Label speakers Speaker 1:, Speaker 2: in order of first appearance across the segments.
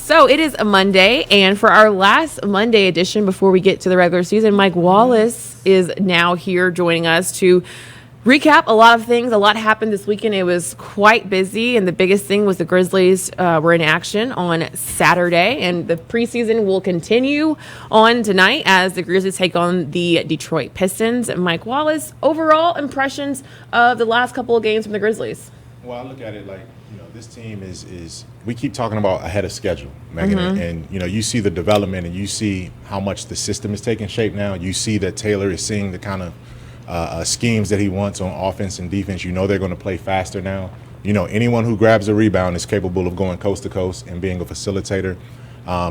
Speaker 1: So it is a Monday, and for our last Monday edition before we get to the regular season, Mike Wallace is now here joining us to recap a lot of things. A lot happened this weekend. It was quite busy, and the biggest thing was the Grizzlies were in action on Saturday, and the preseason will continue on tonight as the Grizzlies take on the Detroit Pistons. Mike Wallace, overall impressions of the last couple of games from the Grizzlies?
Speaker 2: Well, I look at it like, this team is we keep talking about ahead of schedule, Megan, and you see the development and you see how much the system is taking shape now. You see that Taylor is seeing the kind of schemes that he wants on offense and defense. They're going to play faster now. Anyone who grabs a rebound is capable of going coast to coast and being a facilitator,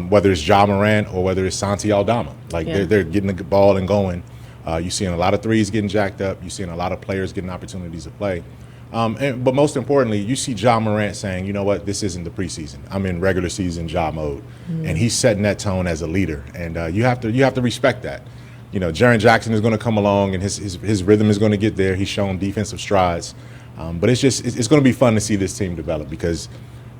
Speaker 2: whether it's Ja Morant or whether it's Santi Aldama. They're getting the ball and going. You're seeing a lot of threes getting jacked up. You're seeing a lot of players getting opportunities to play. But most importantly, you see Ja Morant saying, you know what, this isn't the preseason. I'm in regular season Ja mode. And he's setting that tone as a leader. And you have to respect that. Jaren Jackson is going to come along and his rhythm is going to get there. He's shown defensive strides. But it's going to be fun to see this team develop because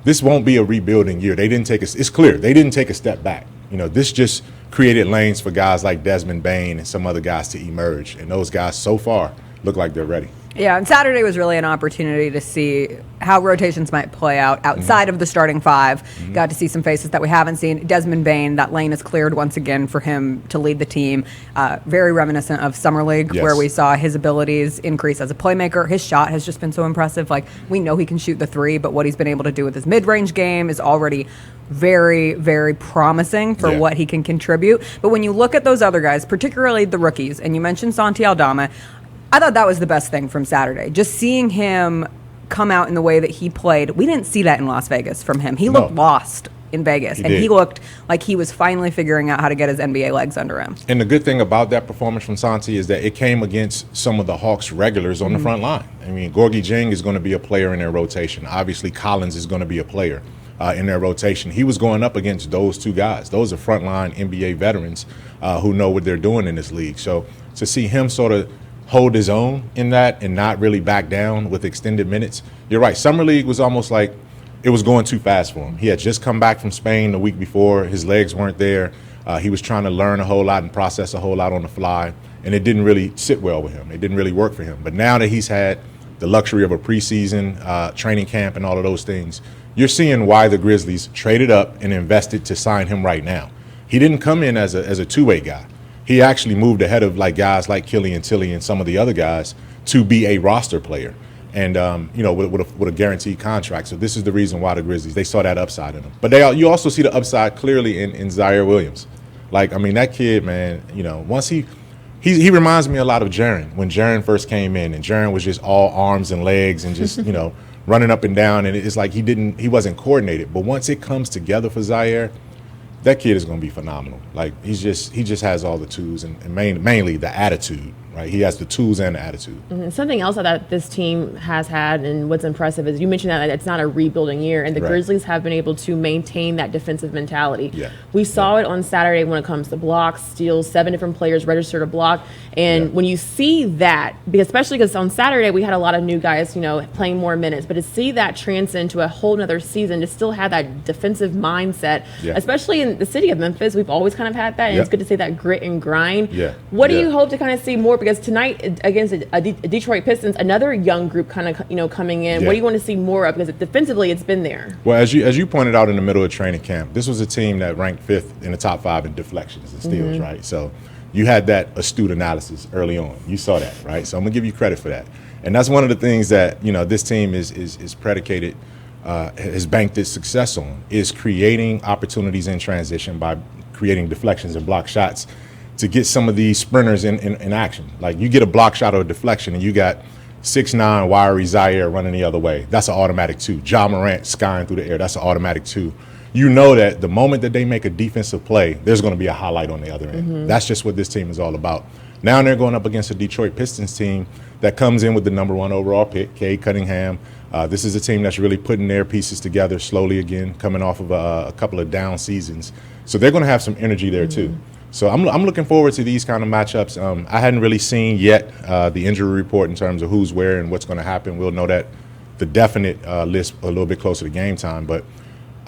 Speaker 2: this won't be a rebuilding year. It's clear, they didn't take a step back. This just created lanes for guys like Desmond Bane and some other guys to emerge. And those guys so far look like they're ready.
Speaker 3: Yeah, and Saturday was really an opportunity to see how rotations might play out outside of the starting five. Got to see some faces that we haven't seen. Desmond Bane, that lane is cleared once again for him to lead the team. Very reminiscent of Summer League, where we saw his abilities increase as a playmaker. His shot has just been so impressive. We know he can shoot the three, but what he's been able to do with his mid-range game is already very, very promising for what he can contribute. But when you look at those other guys, particularly the rookies, and you mentioned Santi Aldama, I thought that was the best thing from Saturday. Just seeing him come out in the way that he played. We didn't see that in Las Vegas from him. He looked lost in Vegas, he looked like he was finally figuring out how to get his NBA legs under him.
Speaker 2: And the good thing about that performance from Santi is that it came against some of the Hawks regulars on the front line. I mean, Gorgui Dieng is going to be a player in their rotation. Obviously, Collins is going to be a player in their rotation. He was going up against those two guys. Those are frontline NBA veterans who know what they're doing in this league. So to see him sort of hold his own in that and not really back down with extended minutes. You're right. Summer League was almost like it was going too fast for him. He had just come back from Spain the week before. His legs weren't there. He was trying to learn a whole lot and process a whole lot on the fly, and it didn't really sit well with him. It didn't really work for him. But now that he's had the luxury of a preseason training camp and all of those things, you're seeing why the Grizzlies traded up and invested to sign him right now. He didn't come in as a two-way guy. He actually moved ahead of guys like Killian Tilly and some of the other guys to be a roster player, and with a guaranteed contract. So this is the reason why the Grizzlies, they saw that upside in him. But you also see the upside clearly in Ziaire Williams. That kid, man. Once he reminds me a lot of Jaren when Jaren first came in, and Jaren was just all arms and legs and just running up and down, and it's like he wasn't coordinated. But once it comes together for Ziaire, that kid is going to be phenomenal. He just has all the tools and mainly the attitude, right? He has the tools and the attitude.
Speaker 1: Something else that this team has had, and what's impressive is you mentioned that it's not a rebuilding year, and the Grizzlies have been able to maintain that defensive mentality. Yeah. We saw it on Saturday when it comes to blocks, steals, 7 different players registered a block, and when you see that, especially because on Saturday we had a lot of new guys, playing more minutes, but to see that transcend to a whole nother season, to still have that defensive mindset, especially in the city of Memphis, we've always kind of had that, and it's good to see that grit and grind. What do you hope to kind of see more? Because tonight against a Detroit Pistons, another young group kind of coming in. What do you want to see more of? Because defensively, it's been there.
Speaker 2: Well, as you pointed out in the middle of training camp, this was a team that ranked 5th in the top 5 in deflections and steals, right? So you had that astute analysis early on. You saw that, right? So I'm gonna give you credit for that. And that's one of the things that this team is predicated, has banked its success on, is creating opportunities in transition by creating deflections and block shots to get some of these sprinters in action. You get a block shot or a deflection and you got 6'9" wiry Ziaire running the other way. That's an automatic 2. Ja Morant skying through the air. That's an automatic 2. You know that the moment that they make a defensive play, there's going to be a highlight on the other end. That's just what this team is all about. Now they're going up against a Detroit Pistons team that comes in with the #1 overall pick, Cade Cunningham. This is a team that's really putting their pieces together slowly again, coming off of a couple of down seasons. So they're going to have some energy there too. So I'm looking forward to these kind of matchups. I hadn't really seen yet the injury report in terms of who's where and what's going to happen. We'll know that the definite list a little bit closer to game time. But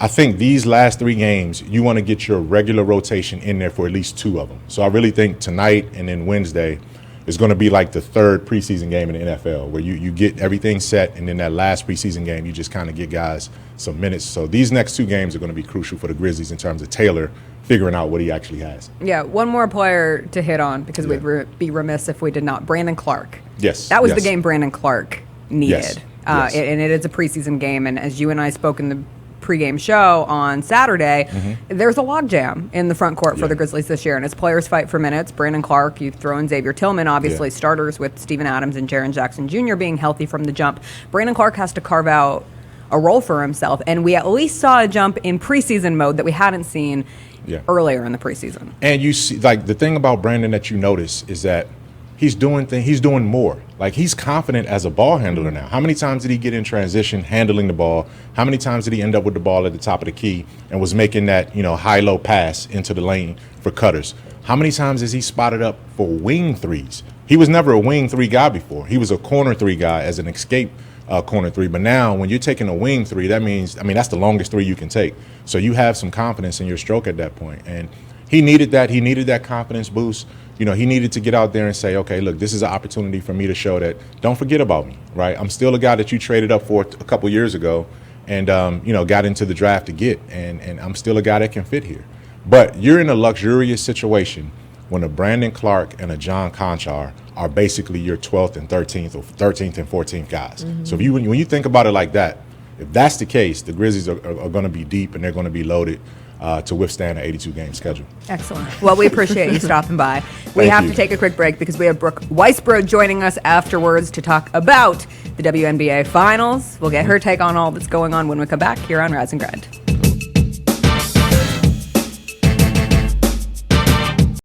Speaker 2: I think these last 3 games, you want to get your regular rotation in there for at least 2 of them. So I really think tonight and then Wednesday is going to be like the 3rd preseason game in the NFL, where you get everything set, and then that last preseason game, you just kind of get guys some minutes. So these next 2 games are going to be crucial for the Grizzlies in terms of Taylor figuring out what he actually has.
Speaker 3: Yeah, one more player to hit on, because we'd be remiss if we did not. Brandon Clarke.
Speaker 2: Yes.
Speaker 3: That was the game Brandon Clarke needed.
Speaker 2: Yes.
Speaker 3: And it is a preseason game, and as you and I spoke in the pregame show on Saturday, there's a logjam in the front court for the Grizzlies this year, and as players fight for minutes, Brandon Clarke, you throw in Xavier Tillman, obviously starters with Steven Adams and Jaren Jackson Jr. being healthy from the jump. Brandon Clarke has to carve out a role for himself, and we at least saw a jump in preseason mode that we hadn't seen earlier in the preseason.
Speaker 2: And you see, like, the thing about Brandon that you notice is that he's doing more. Like, he's confident as a ball handler now. How many times did he get in transition handling the ball? How many times did he end up with the ball at the top of the key and was making that, high-low pass into the lane for cutters? How many times has he spotted up for wing threes? He was never a wing 3 guy before. He was a corner 3 guy as an escape corner 3. But now when you're taking a wing 3, that means, that's the longest 3 you can take. So you have some confidence in your stroke at that point. And he needed that. He needed that confidence boost. He needed to get out there and say, okay, look, this is an opportunity for me to show that don't forget about me, right? I'm still a guy that you traded up for a couple years ago and, got into the draft to get. And I'm still a guy that can fit here. But you're in a luxurious situation when a Brandon Clarke and a John Conchar are basically your 12th and 13th or 13th and 14th guys. So when you think about it like that, if that's the case, the Grizzlies are going to be deep and they're going to be loaded to withstand an 82-game schedule.
Speaker 3: Excellent. Well, we appreciate you stopping by. We have to take a quick break because we have Brooke Weisbrod joining us afterwards to talk about the WNBA Finals. We'll get her take on all that's going on when we come back here on Rise and Grind.